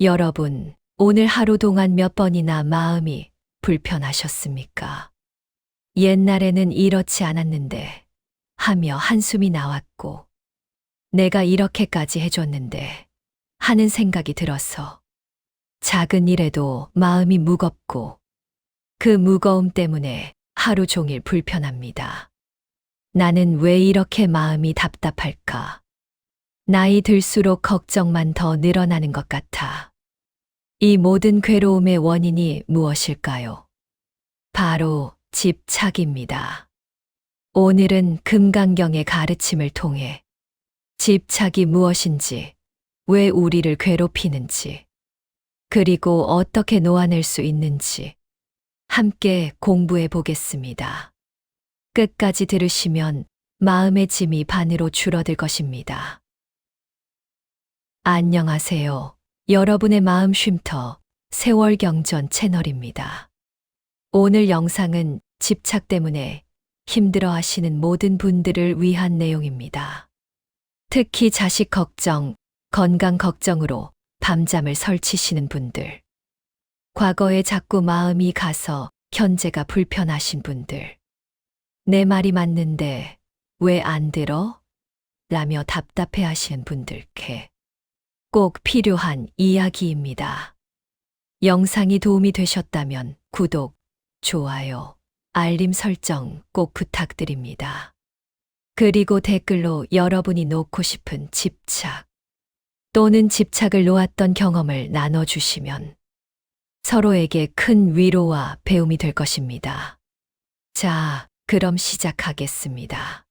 여러분, 오늘 하루 동안 몇 번이나 마음이 불편하셨습니까? 옛날에는 이렇지 않았는데 하며 한숨이 나왔고 내가 이렇게까지 해줬는데 하는 생각이 들어서 작은 일에도 마음이 무겁고 그 무거움 때문에 하루 종일 불편합니다. 나는 왜 이렇게 마음이 답답할까? 나이 들수록 걱정만 더 늘어나는 것 같아. 이 모든 괴로움의 원인이 무엇일까요? 바로 집착입니다. 오늘은 금강경의 가르침을 통해 집착이 무엇인지, 왜 우리를 괴롭히는지, 그리고 어떻게 놓아낼 수 있는지 함께 공부해 보겠습니다. 끝까지 들으시면 마음의 짐이 반으로 줄어들 것입니다. 안녕하세요. 여러분의 마음 쉼터 세월경전 채널입니다. 오늘 영상은 집착 때문에 힘들어 하시는 모든 분들을 위한 내용입니다. 특히 자식 걱정, 건강 걱정으로 밤잠을 설치시는 분들, 과거에 자꾸 마음이 가서 현재가 불편하신 분들, 내 말이 맞는데 왜 안 들어? 라며 답답해 하시는 분들께 꼭 필요한 이야기입니다. 영상이 도움이 되셨다면 구독, 좋아요, 알림 설정 꼭 부탁드립니다. 그리고 댓글로 여러분이 놓고 싶은 집착 또는 집착을 놓았던 경험을 나눠주시면 서로에게 큰 위로와 배움이 될 것입니다. 자, 그럼 시작하겠습니다.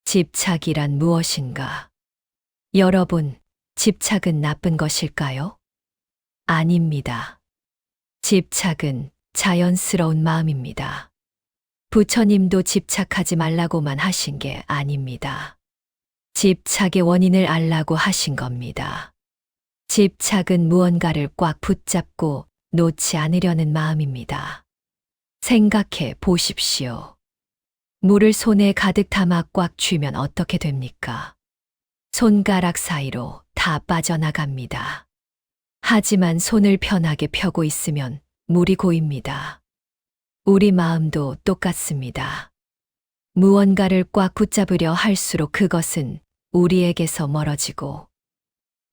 집착이란 무엇인가? 여러분, 집착은 나쁜 것일까요? 아닙니다. 집착은 자연스러운 마음입니다. 부처님도 집착하지 말라고만 하신 게 아닙니다. 집착의 원인을 알라고 하신 겁니다. 집착은 무언가를 꽉 붙잡고 놓지 않으려는 마음입니다. 생각해 보십시오. 물을 손에 가득 담아 꽉 쥐면 어떻게 됩니까? 손가락 사이로 다 빠져나갑니다. 하지만 손을 편하게 펴고 있으면 물이 고입니다. 우리 마음도 똑같습니다. 무언가를 꽉 붙잡으려 할수록 그것은 우리에게서 멀어지고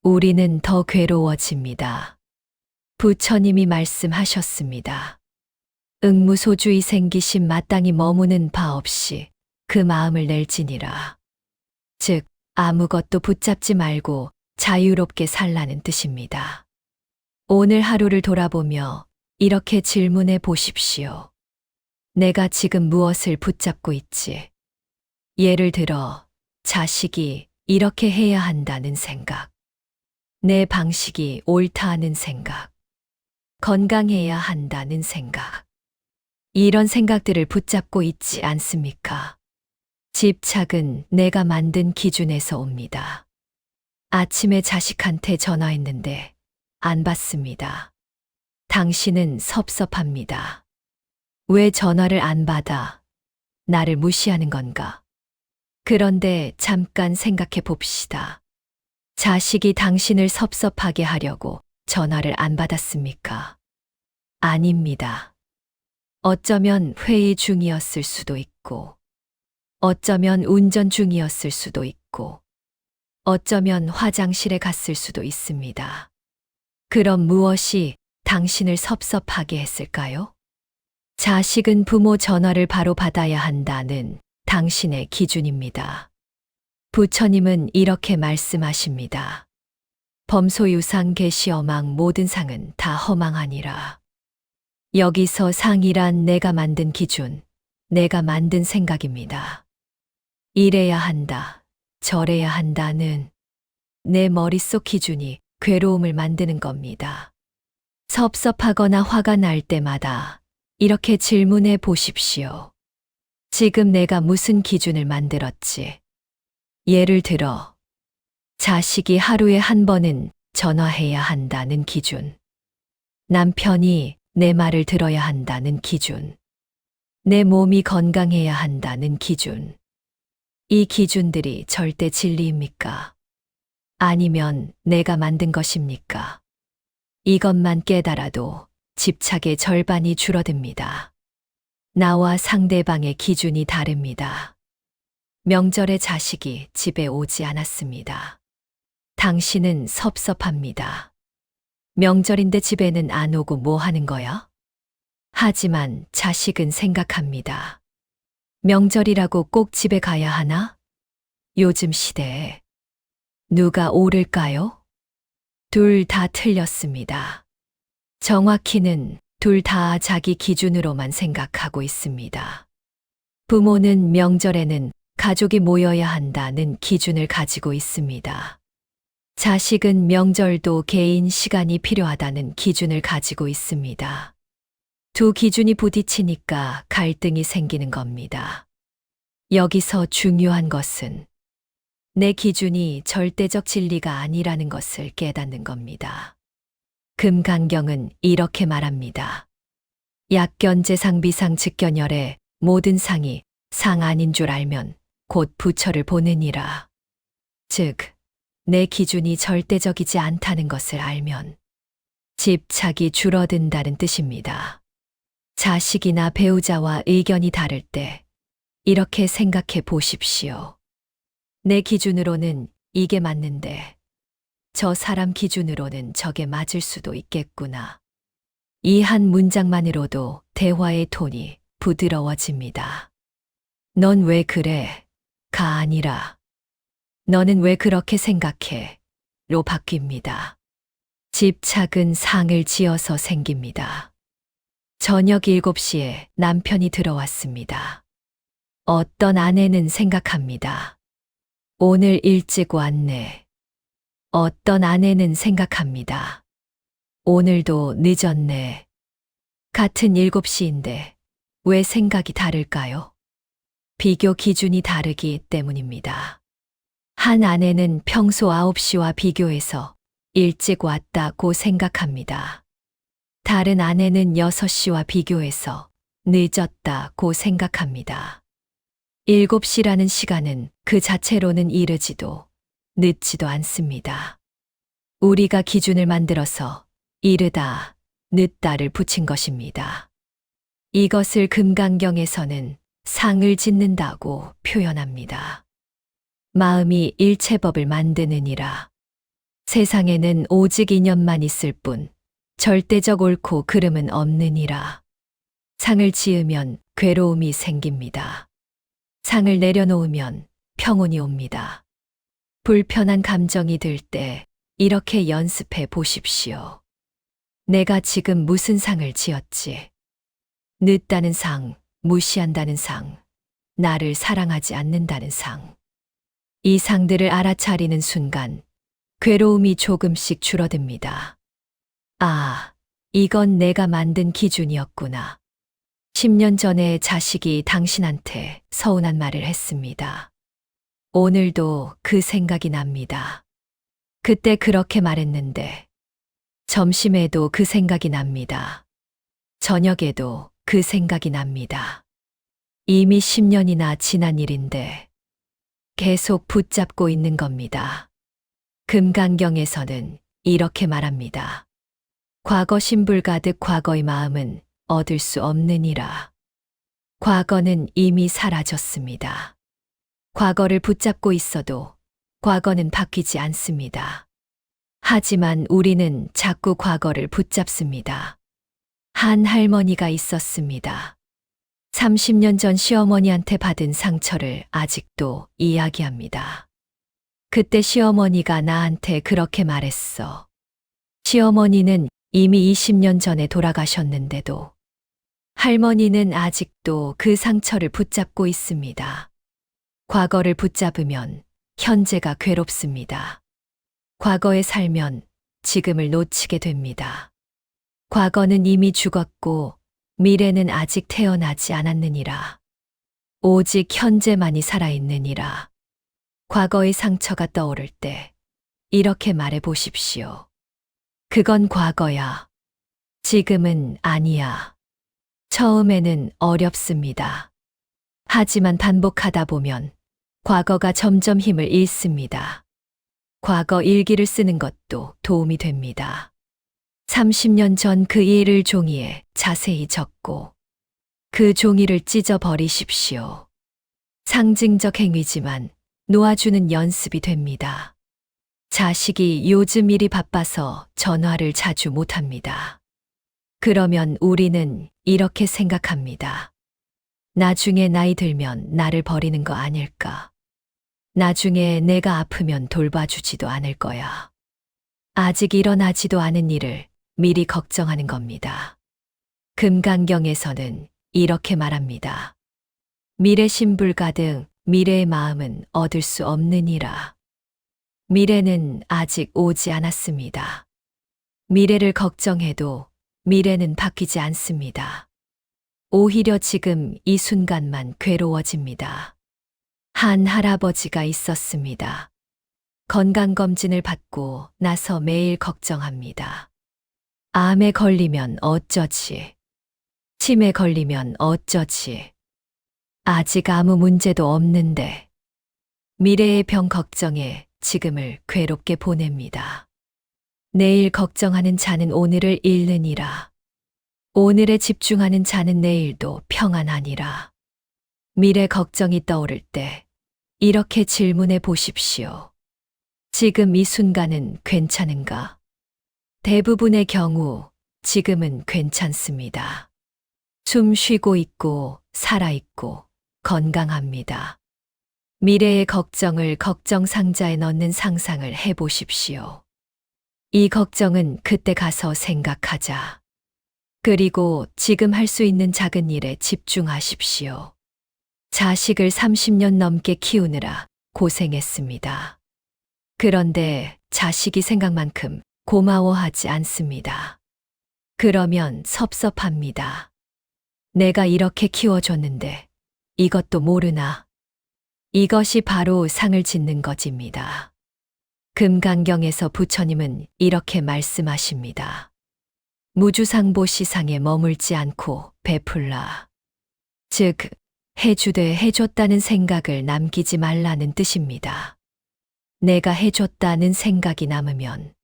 우리는 더 괴로워집니다. 부처님이 말씀하셨습니다. 응무소주의 생기심 마땅히 머무는 바 없이 그 마음을 낼지니라. 즉, 아무것도 붙잡지 말고 자유롭게 살라는 뜻입니다. 오늘 하루를 돌아보며 이렇게 질문해 보십시오. 내가 지금 무엇을 붙잡고 있지? 예를 들어, 자식이 이렇게 해야 한다는 생각, 내 방식이 옳다 하는 생각, 건강해야 한다는 생각. 이런 생각들을 붙잡고 있지 않습니까? 집착은 내가 만든 기준에서 옵니다. 아침에 자식한테 전화했는데 안 받습니다. 당신은 섭섭합니다. 왜 전화를 안 받아? 나를 무시하는 건가? 그런데 잠깐 생각해 봅시다. 자식이 당신을 섭섭하게 하려고 전화를 안 받았습니까? 아닙니다. 어쩌면 회의 중이었을 수도 있고, 어쩌면 운전 중이었을 수도 있고, 어쩌면 화장실에 갔을 수도 있습니다. 그럼 무엇이 당신을 섭섭하게 했을까요? 자식은 부모 전화를 바로 받아야 한다는 당신의 기준입니다. 부처님은 이렇게 말씀하십니다. 범소유상 계시어망 모든 상은 다 허망하니라. 여기서 상이란 내가 만든 기준, 내가 만든 생각입니다. 이래야 한다, 저래야 한다는 내 머릿속 기준이 괴로움을 만드는 겁니다. 섭섭하거나 화가 날 때마다 이렇게 질문해 보십시오. 지금 내가 무슨 기준을 만들었지? 예를 들어, 자식이 하루에 한 번은 전화해야 한다는 기준, 남편이 내 말을 들어야 한다는 기준, 내 몸이 건강해야 한다는 기준. 이 기준들이 절대 진리입니까? 아니면 내가 만든 것입니까? 이것만 깨달아도 집착의 절반이 줄어듭니다. 나와 상대방의 기준이 다릅니다. 명절에 자식이 집에 오지 않았습니다. 당신은 섭섭합니다. 명절인데 집에는 안 오고 뭐 하는 거야? 하지만 자식은 생각합니다. 명절이라고 꼭 집에 가야 하나? 요즘 시대에 누가 옳을까요? 둘 다 틀렸습니다. 정확히는 둘 다 자기 기준으로만 생각하고 있습니다. 부모는 명절에는 가족이 모여야 한다는 기준을 가지고 있습니다. 자식은 명절도 개인 시간이 필요하다는 기준을 가지고 있습니다. 두 기준이 부딪히니까 갈등이 생기는 겁니다. 여기서 중요한 것은 내 기준이 절대적 진리가 아니라는 것을 깨닫는 겁니다. 금강경은 이렇게 말합니다. 약견재상 비상 직견열에 모든 상이 상 아닌 줄 알면 곧 부처를 보느니라. 즉, 내 기준이 절대적이지 않다는 것을 알면 집착이 줄어든다는 뜻입니다. 자식이나 배우자와 의견이 다를 때 이렇게 생각해 보십시오. 내 기준으로는 이게 맞는데 저 사람 기준으로는 저게 맞을 수도 있겠구나. 이 한 문장만으로도 대화의 톤이 부드러워집니다. 넌 왜 그래? 가 아니라 너는 왜 그렇게 생각해? 로 바뀝니다. 집착은 상을 지어서 생깁니다. 저녁 7시에 남편이 들어왔습니다. 어떤 아내는 생각합니다. 오늘 일찍 왔네. 어떤 아내는 생각합니다. 오늘도 늦었네. 같은 7시인데 왜 생각이 다를까요? 비교 기준이 다르기 때문입니다. 한 아내는 평소 9시와 비교해서 일찍 왔다고 생각합니다. 다른 아내는 6시와 비교해서 늦었다고 생각합니다. 7시라는 시간은 그 자체로는 이르지도 늦지도 않습니다. 우리가 기준을 만들어서 이르다, 늦다를 붙인 것입니다. 이것을 금강경에서는 상을 짓는다고 표현합니다. 마음이 일체법을 만드느니라. 세상에는 오직 인연만 있을 뿐 절대적 옳고 그름은 없느니라. 상을 지으면 괴로움이 생깁니다. 상을 내려놓으면 평온이 옵니다. 불편한 감정이 들 때 이렇게 연습해 보십시오. 내가 지금 무슨 상을 지었지? 늦다는 상, 무시한다는 상, 나를 사랑하지 않는다는 상. 이 상들을 알아차리는 순간 괴로움이 조금씩 줄어듭니다. 아, 이건 내가 만든 기준이었구나. 10년 전에 자식이 당신한테 서운한 말을 했습니다. 오늘도 그 생각이 납니다. 그때 그렇게 말했는데, 점심에도 그 생각이 납니다. 저녁에도 그 생각이 납니다. 이미 10년이나 지난 일인데, 계속 붙잡고 있는 겁니다. 금강경에서는 이렇게 말합니다. 과거 신불 가득 과거의 마음은 얻을 수 없느니라. 과거는 이미 사라졌습니다. 과거를 붙잡고 있어도 과거는 바뀌지 않습니다. 하지만 우리는 자꾸 과거를 붙잡습니다. 한 할머니가 있었습니다. 30년 전 시어머니한테 받은 상처를 아직도 이야기합니다. 그때 시어머니가 나한테 그렇게 말했어. 시어머니는 이미 20년 전에 돌아가셨는데도 할머니는 아직도 그 상처를 붙잡고 있습니다. 과거를 붙잡으면 현재가 괴롭습니다. 과거에 살면 지금을 놓치게 됩니다. 과거는 이미 죽었고 미래는 아직 태어나지 않았느니라. 오직 현재만이 살아있느니라. 과거의 상처가 떠오를 때 이렇게 말해 보십시오. 그건 과거야. 지금은 아니야. 처음에는 어렵습니다. 하지만 반복하다 보면 과거가 점점 힘을 잃습니다. 과거 일기를 쓰는 것도 도움이 됩니다. 30년 전 그 일을 종이에 자세히 적고 그 종이를 찢어 버리십시오. 상징적 행위지만 놓아주는 연습이 됩니다. 자식이 요즘 일이 바빠서 전화를 자주 못합니다. 그러면 우리는 이렇게 생각합니다. 나중에 나이 들면 나를 버리는 거 아닐까? 나중에 내가 아프면 돌봐주지도 않을 거야. 아직 일어나지도 않은 일을 미리 걱정하는 겁니다. 금강경에서는 이렇게 말합니다. 미래 신불 가득 미래의 마음은 얻을 수 없느니라. 미래는 아직 오지 않았습니다. 미래를 걱정해도 미래는 바뀌지 않습니다. 오히려 지금 이 순간만 괴로워집니다. 한 할아버지가 있었습니다. 건강검진을 받고 나서 매일 걱정합니다. 암에 걸리면 어쩌지? 침에 걸리면 어쩌지? 아직 아무 문제도 없는데 미래의 병 걱정에 지금을 괴롭게 보냅니다. 내일 걱정하는 자는 오늘을 잃느니라. 오늘에 집중하는 자는 내일도 평안하니라. 미래 걱정이 떠오를 때 이렇게 질문해 보십시오. 지금 이 순간은 괜찮은가? 대부분의 경우 지금은 괜찮습니다. 숨 쉬고 있고 살아있고 건강합니다. 미래의 걱정을 걱정 상자에 넣는 상상을 해 보십시오. 이 걱정은 그때 가서 생각하자. 그리고 지금 할 수 있는 작은 일에 집중하십시오. 자식을 30년 넘게 키우느라 고생했습니다. 그런데 자식이 생각만큼 고마워하지 않습니다. 그러면 섭섭합니다. 내가 이렇게 키워줬는데 이것도 모르나? 이것이 바로 상을 짓는 것입니다. 금강경에서 부처님은 이렇게 말씀하십니다. 무주상보 시상에 머물지 않고 베풀라. 즉, 해주되 해줬다는 생각을 남기지 말라는 뜻입니다. 내가 해줬다는 생각이 남으면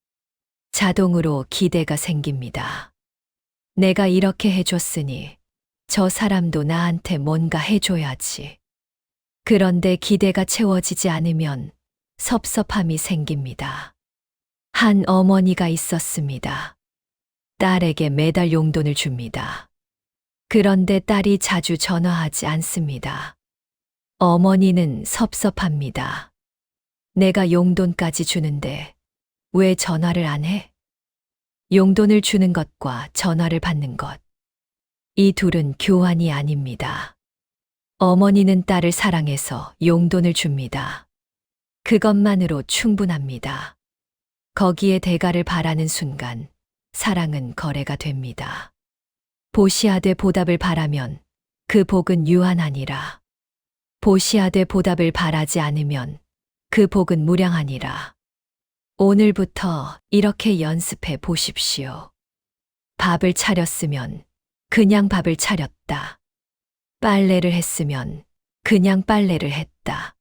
자동으로 기대가 생깁니다. 내가 이렇게 해줬으니 저 사람도 나한테 뭔가 해줘야지. 그런데 기대가 채워지지 않으면 섭섭함이 생깁니다. 한 어머니가 있었습니다. 딸에게 매달 용돈을 줍니다. 그런데 딸이 자주 전화하지 않습니다. 어머니는 섭섭합니다. 내가 용돈까지 주는데 왜 전화를 안 해? 용돈을 주는 것과 전화를 받는 것. 이 둘은 교환이 아닙니다. 어머니는 딸을 사랑해서 용돈을 줍니다. 그것만으로 충분합니다. 거기에 대가를 바라는 순간 사랑은 거래가 됩니다. 보시하되 보답을 바라면 그 복은 유한하니라. 보시하되 보답을 바라지 않으면 그 복은 무량하니라. 오늘부터 이렇게 연습해 보십시오. 밥을 차렸으면 그냥 밥을 차렸다. 빨래를 했으면 그냥 빨래를 했다.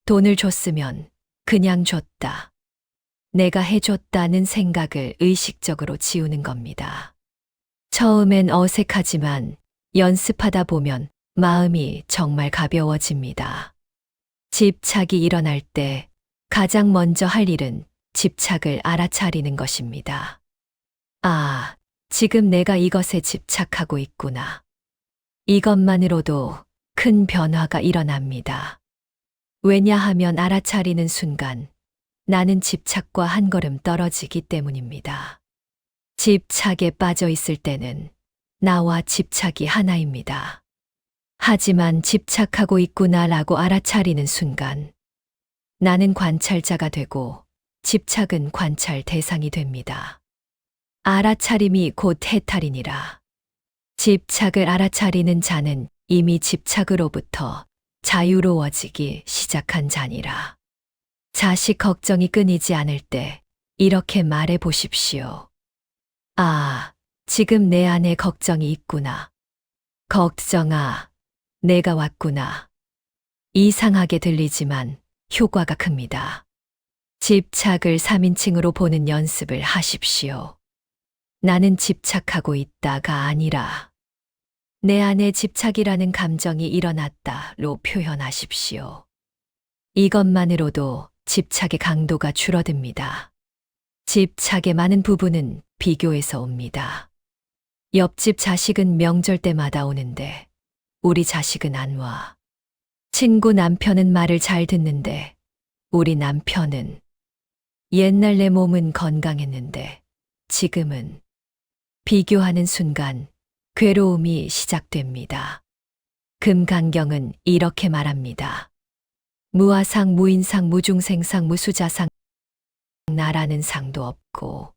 돈을 줬으면 그냥 줬다. 내가 해줬다는 생각을 의식적으로 지우는 겁니다. 처음엔 어색하지만 연습하다 보면 마음이 정말 가벼워집니다. 집착이 일어날 때 가장 먼저 할 일은 집착을 알아차리는 것입니다. 아, 지금 내가 이것에 집착하고 있구나. 이것만으로도 큰 변화가 일어납니다. 왜냐하면 알아차리는 순간 나는 집착과 한 걸음 떨어지기 때문입니다. 집착에 빠져 있을 때는 나와 집착이 하나입니다. 하지만 집착하고 있구나라고 알아차리는 순간 나는 관찰자가 되고 집착은 관찰 대상이 됩니다. 알아차림이 곧 해탈이니라. 집착을 알아차리는 자는 이미 집착으로부터 자유로워지기 시작한 자니라. 자식 걱정이 끊이지 않을 때 이렇게 말해 보십시오. 아, 지금 내 안에 걱정이 있구나. 걱정아, 내가 왔구나. 이상하게 들리지만 효과가 큽니다. 집착을 3인칭으로 보는 연습을 하십시오. 나는 집착하고 있다가 아니라 내 안에 집착이라는 감정이 일어났다로 표현하십시오. 이것만으로도 집착의 강도가 줄어듭니다. 집착의 많은 부분은 비교에서 옵니다. 옆집 자식은 명절 때마다 오는데 우리 자식은 안 와. 친구 남편은 말을 잘 듣는데 우리 남편은. 옛날 내 몸은 건강했는데 지금은. 비교하는 순간 괴로움이 시작됩니다. 금강경은 이렇게 말합니다. 무아상, 무인상, 무중생상, 무수자상. 나라는 상도 없고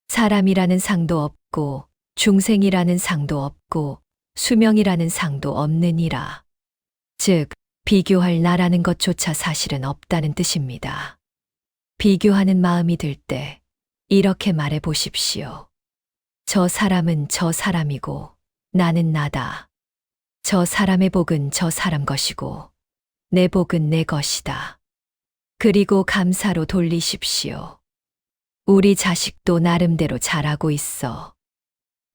사람이라는 상도 없고 중생이라는 상도 없고 수명이라는 상도 없느니라. 즉, 비교할 나라는 것조차 사실은 없다는 뜻입니다. 비교하는 마음이 들 때 이렇게 말해 보십시오. 저 사람은 저 사람이고 나는 나다. 저 사람의 복은 저 사람 것이고 내 복은 내 것이다. 그리고 감사로 돌리십시오. 우리 자식도 나름대로 잘하고 있어.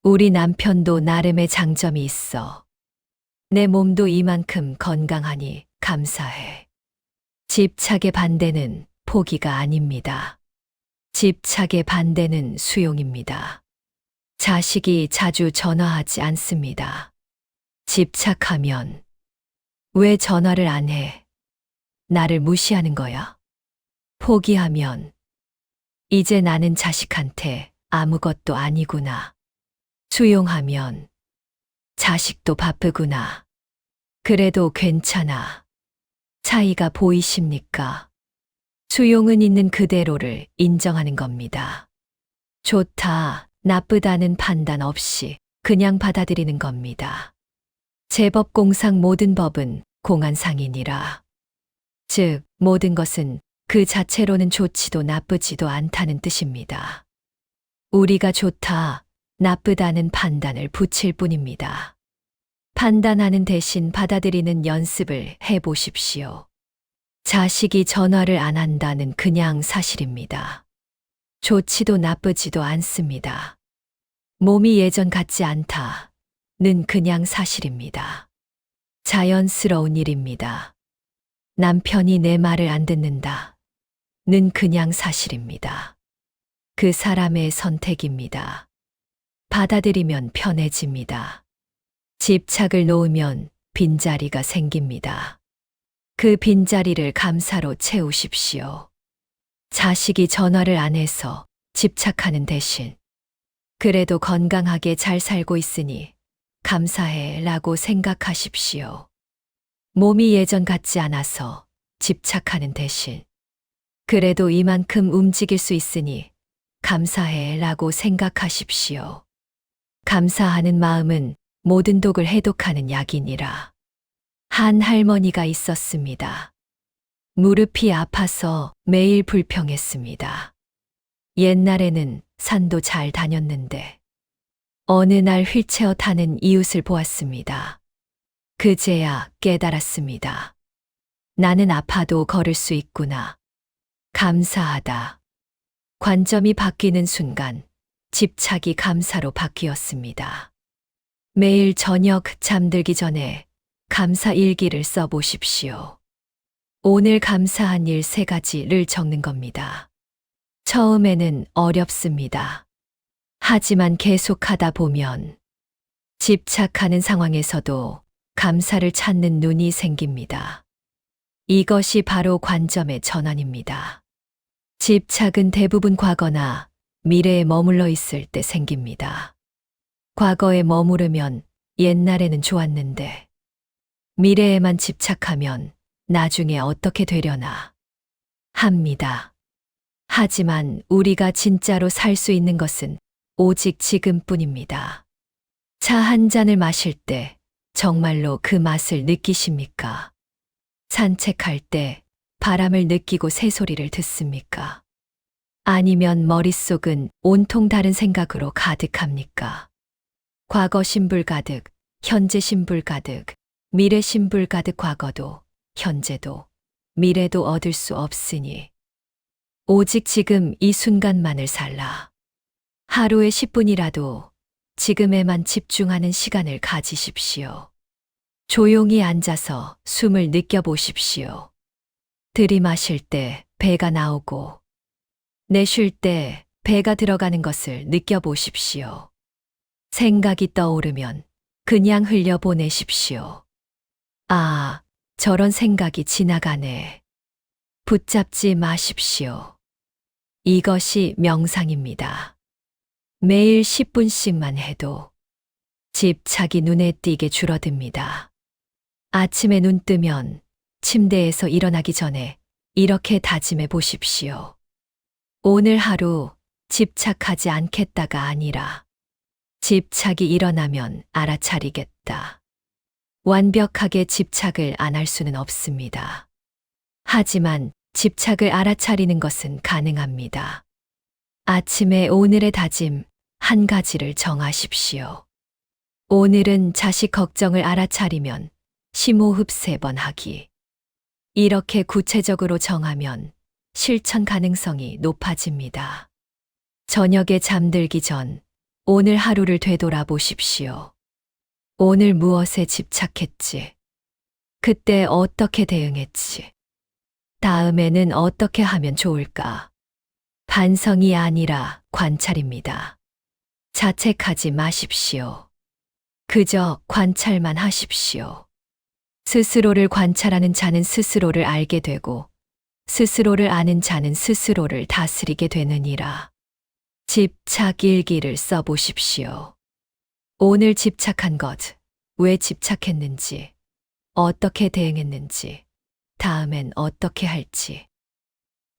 우리 남편도 나름의 장점이 있어. 내 몸도 이만큼 건강하니 감사해. 집착의 반대는 포기가 아닙니다. 집착의 반대는 수용입니다. 자식이 자주 전화하지 않습니다. 집착하면 왜 전화를 안 해? 나를 무시하는 거야. 포기하면 이제 나는 자식한테 아무것도 아니구나. 수용하면 자식도 바쁘구나. 그래도 괜찮아. 차이가 보이십니까? 수용은 있는 그대로를 인정하는 겁니다. 좋다, 나쁘다는 판단 없이 그냥 받아들이는 겁니다. 제법공상 모든 법은 공안상이니라. 즉, 모든 것은 그 자체로는 좋지도 나쁘지도 않다는 뜻입니다. 우리가 좋다, 나쁘다는 판단을 붙일 뿐입니다. 판단하는 대신 받아들이는 연습을 해 보십시오. 자식이 전화를 안 한다는 그냥 사실입니다. 좋지도 나쁘지도 않습니다. 몸이 예전 같지 않다는 그냥 사실입니다. 자연스러운 일입니다. 남편이 내 말을 안 듣는다는 그냥 사실입니다. 그 사람의 선택입니다. 받아들이면 편해집니다. 집착을 놓으면 빈자리가 생깁니다. 그 빈자리를 감사로 채우십시오. 자식이 전화를 안 해서 집착하는 대신 그래도 건강하게 잘 살고 있으니 감사해 라고 생각하십시오. 몸이 예전 같지 않아서 집착하는 대신 그래도 이만큼 움직일 수 있으니 감사해 라고 생각하십시오. 감사하는 마음은 모든 독을 해독하는 약이니라. 한 할머니가 있었습니다. 무릎이 아파서 매일 불평했습니다. 옛날에는 산도 잘 다녔는데 어느 날 휠체어 타는 이웃을 보았습니다. 그제야 깨달았습니다. 나는 아파도 걸을 수 있구나. 감사하다. 관점이 바뀌는 순간 집착이 감사로 바뀌었습니다. 매일 저녁 잠들기 전에 감사 일기를 써보십시오. 오늘 감사한 일 3가지를 적는 겁니다. 처음에는 어렵습니다. 하지만 계속하다 보면 집착하는 상황에서도 감사를 찾는 눈이 생깁니다. 이것이 바로 관점의 전환입니다. 집착은 대부분 과거나 미래에 머물러 있을 때 생깁니다. 과거에 머무르면 옛날에는 좋았는데 미래에만 집착하면 나중에 어떻게 되려나 합니다. 하지만 우리가 진짜로 살 수 있는 것은 오직 지금뿐입니다. 차 한 잔을 마실 때 정말로 그 맛을 느끼십니까? 산책할 때 바람을 느끼고 새소리를 듣습니까? 아니면 머릿속은 온통 다른 생각으로 가득합니까? 과거 신불 가득, 현재 신불 가득, 미래 신불 가득. 과거도 현재도 미래도 얻을 수 없으니 오직 지금 이 순간만을 살라. 하루에 10분이라도 지금에만 집중하는 시간을 가지십시오. 조용히 앉아서 숨을 느껴보십시오. 들이마실 때 배가 나오고 내쉴 때 배가 들어가는 것을 느껴보십시오. 생각이 떠오르면 그냥 흘려보내십시오. 아, 저런 생각이 지나가네. 붙잡지 마십시오. 이것이 명상입니다. 매일 10분씩만 해도 집착이 눈에 띄게 줄어듭니다. 아침에 눈 뜨면 침대에서 일어나기 전에 이렇게 다짐해 보십시오. 오늘 하루 집착하지 않겠다가 아니라 집착이 일어나면 알아차리겠다. 완벽하게 집착을 안 할 수는 없습니다. 하지만 집착을 알아차리는 것은 가능합니다. 아침에 오늘의 다짐 한 가지를 정하십시오. 오늘은 자식 걱정을 알아차리면 심호흡 3번 하기. 이렇게 구체적으로 정하면 실천 가능성이 높아집니다. 저녁에 잠들기 전 오늘 하루를 되돌아보십시오. 오늘 무엇에 집착했지? 그때 어떻게 대응했지? 다음에는 어떻게 하면 좋을까? 반성이 아니라 관찰입니다. 자책하지 마십시오. 그저 관찰만 하십시오. 스스로를 관찰하는 자는 스스로를 알게 되고 스스로를 아는 자는 스스로를 다스리게 되느니라. 집착 일기를 써보십시오. 오늘 집착한 것, 왜 집착했는지, 어떻게 대응했는지, 다음엔 어떻게 할지.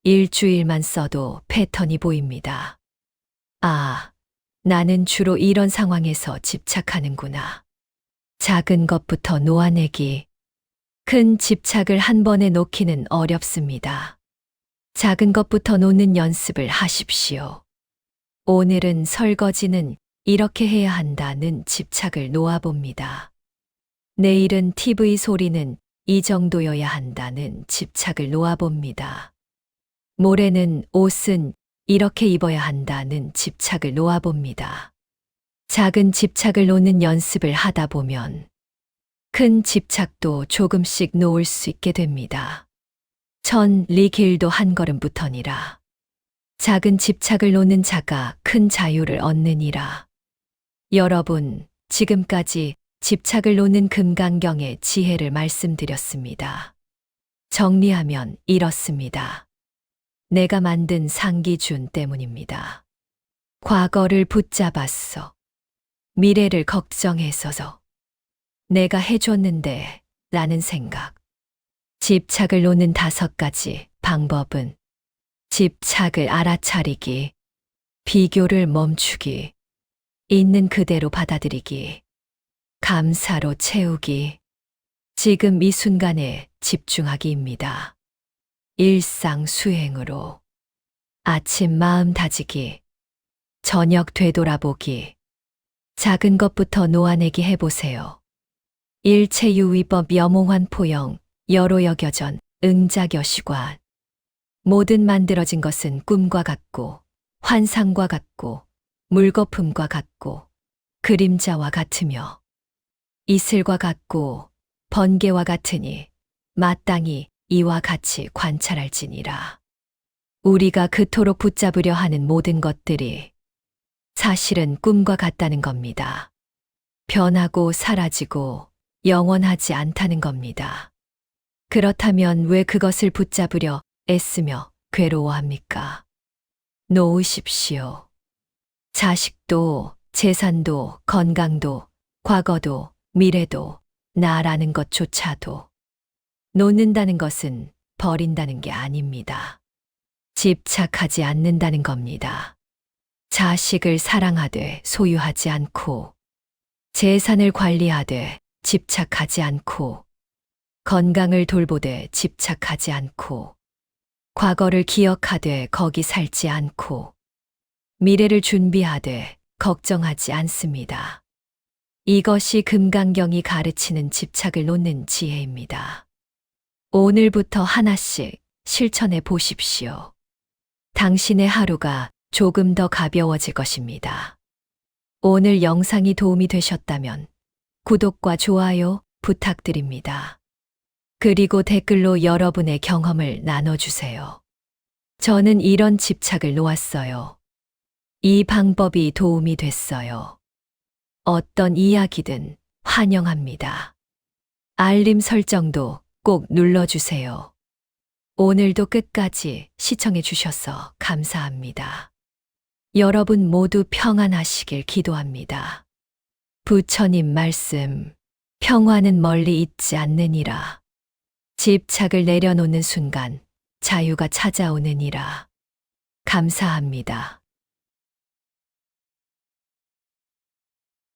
일주일만 써도 패턴이 보입니다. 아, 나는 주로 이런 상황에서 집착하는구나. 작은 것부터 놓아내기. 큰 집착을 한 번에 놓기는 어렵습니다. 작은 것부터 놓는 연습을 하십시오. 오늘은 설거지는 이렇게 해야 한다는 집착을 놓아봅니다. 내일은 TV 소리는 이 정도여야 한다는 집착을 놓아봅니다. 모레는 옷은 이렇게 입어야 한다는 집착을 놓아봅니다. 작은 집착을 놓는 연습을 하다 보면 큰 집착도 조금씩 놓을 수 있게 됩니다. 천리 길도 한 걸음부터니라. 작은 집착을 놓는 자가 큰 자유를 얻느니라. 여러분, 지금까지 집착을 놓는 금강경의 지혜를 말씀드렸습니다. 정리하면 이렇습니다. 내가 만든 상기준 때문입니다. 과거를 붙잡았어. 미래를 걱정했어서. 내가 해줬는데 라는 생각. 집착을 놓는 5가지 방법은 집착을 알아차리기, 비교를 멈추기, 있는 그대로 받아들이기, 감사로 채우기, 지금 이 순간에 집중하기입니다. 일상 수행으로 아침 마음 다지기, 저녁 되돌아보기, 작은 것부터 놓아내기 해보세요. 일체유의법 여몽환 포영, 여로여겨전, 응자겨시관. 모든 만들어진 것은 꿈과 같고, 환상과 같고, 물거품과 같고, 그림자와 같으며, 이슬과 같고, 번개와 같으니, 마땅히 이와 같이 관찰할지니라. 우리가 그토록 붙잡으려 하는 모든 것들이 사실은 꿈과 같다는 겁니다. 변하고 사라지고 영원하지 않다는 겁니다. 그렇다면 왜 그것을 붙잡으려 애쓰며 괴로워합니까? 놓으십시오. 자식도, 재산도, 건강도, 과거도, 미래도, 나라는 것조차도. 놓는다는 것은 버린다는 게 아닙니다. 집착하지 않는다는 겁니다. 자식을 사랑하되 소유하지 않고, 재산을 관리하되 집착하지 않고, 건강을 돌보되 집착하지 않고, 과거를 기억하되 거기 살지 않고, 미래를 준비하되 걱정하지 않습니다. 이것이 금강경이 가르치는 집착을 놓는 지혜입니다. 오늘부터 하나씩 실천해 보십시오. 당신의 하루가 조금 더 가벼워질 것입니다. 오늘 영상이 도움이 되셨다면 구독과 좋아요 부탁드립니다. 그리고 댓글로 여러분의 경험을 나눠주세요. 저는 이런 집착을 놓았어요. 이 방법이 도움이 됐어요. 어떤 이야기든 환영합니다. 알림 설정도 꼭 눌러주세요. 오늘도 끝까지 시청해 주셔서 감사합니다. 여러분 모두 평안하시길 기도합니다. 부처님 말씀, 평화는 멀리 있지 않느니라. 집착을 내려놓는 순간 자유가 찾아오느니라. 감사합니다.